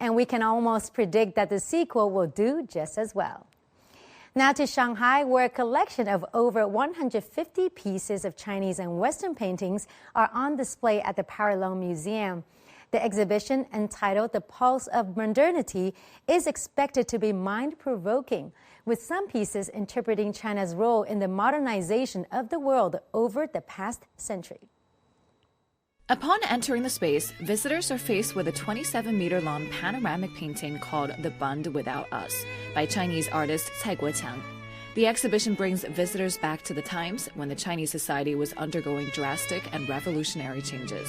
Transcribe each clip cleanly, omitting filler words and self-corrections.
and we can almost predict that the sequel will do just as well. Now to Shanghai, where a collection of over 150 pieces of Chinese and Western paintings are on display at the Parallel Museum. The exhibition, entitled The Pulse of Modernity, is expected to be mind-provoking, with some pieces interpreting China's role in the modernization of the world over the past century. Upon entering the space, visitors are faced with a 27-meter-long panoramic painting called The Bund Without Us by Chinese artist Cai Guoqiang. The exhibition brings visitors back to the times when the Chinese society was undergoing drastic and revolutionary changes.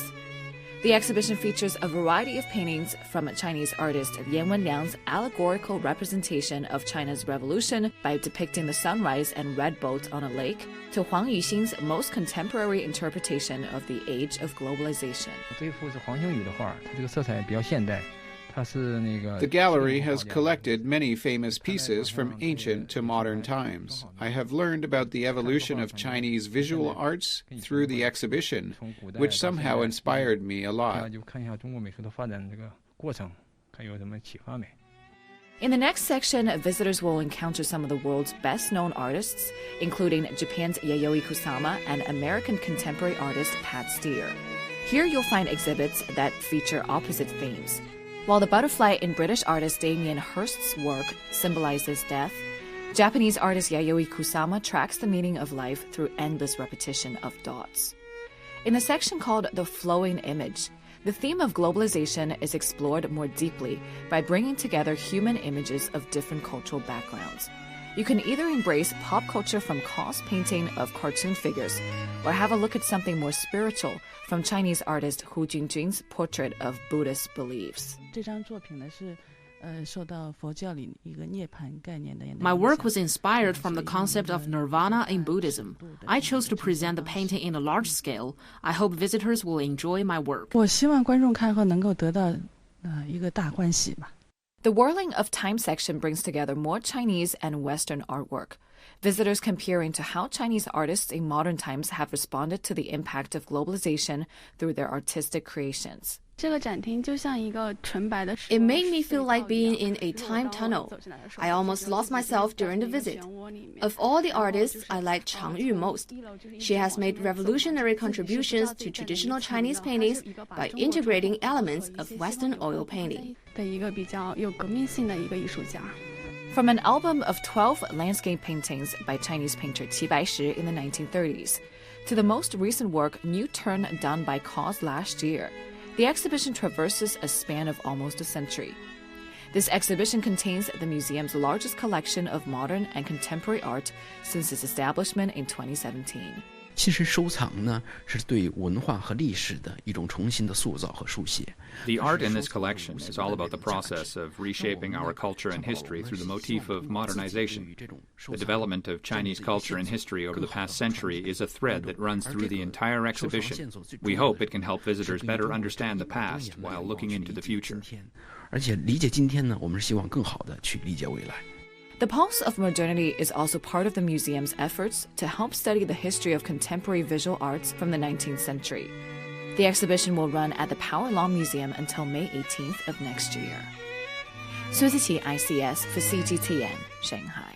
The exhibition features a variety of paintings from Chinese artist Yan Wenliang's allegorical representation of China's revolution by depicting the sunrise and red boat on a lake, to Huang Yuxing's most contemporary interpretation of the age of globalization. The gallery has collected many famous pieces from ancient to modern times. I have learned about the evolution of Chinese visual arts through the exhibition, which somehow inspired me a lot. In the next section, visitors will encounter some of the world's best-known artists, including Japan's Yayoi Kusama and American contemporary artist Pat Steer. Here you'll find exhibits that feature opposite themes. While the butterfly in British artist Damien Hirst's work symbolizes death, Japanese artist Yayoi Kusama tracks the meaning of life through endless repetition of dots. In the section called The Flowing Image, the theme of globalization is explored more deeply by bringing together human images of different cultural backgrounds. You can either embrace pop culture from Ka's painting of cartoon figures, or have a look at something more spiritual from Chinese artist Hu Junjun's portrait of Buddhist beliefs. My work was inspired from the concept of nirvana in Buddhism. I chose to present the painting in a large scale. I hope visitors will enjoy my work. The Whirling of Time section brings together more Chinese and Western artwork. Visitors can peer into how Chinese artists in modern times have responded to the impact of globalization through their artistic creations. It made me feel like being in a time tunnel. I almost lost myself during the visit. Of all the artists, I like Chang Yu most. She has made revolutionary contributions to traditional Chinese paintings by integrating elements of Western oil painting. From an album of 12 landscape paintings by Chinese painter Qi Baishi in the 1930s, to the most recent work, New Turn, done by Kaws last year, the exhibition traverses a span of almost a century. This exhibition contains the museum's largest collection of modern and contemporary art since its establishment in 2017. 其实收藏呢是对文化和历史的一种重新的塑造和书写。 The art in this collection is all about the process of reshaping our culture and history through the motif of modernization. The development of Chinese culture and history over the past century is a thread that runs through the entire exhibition. We hope it can help visitors better understand the past while looking into the future. 而且理解今天呢，我们是希望更好的去理解未来。 The Pulse of Modernity is also part of the museum's efforts to help study the history of contemporary visual arts from the 19th century. The exhibition will run at the Power Law Museum until May 18th of next year. Su Ziqi, ICS for CGTN, Shanghai.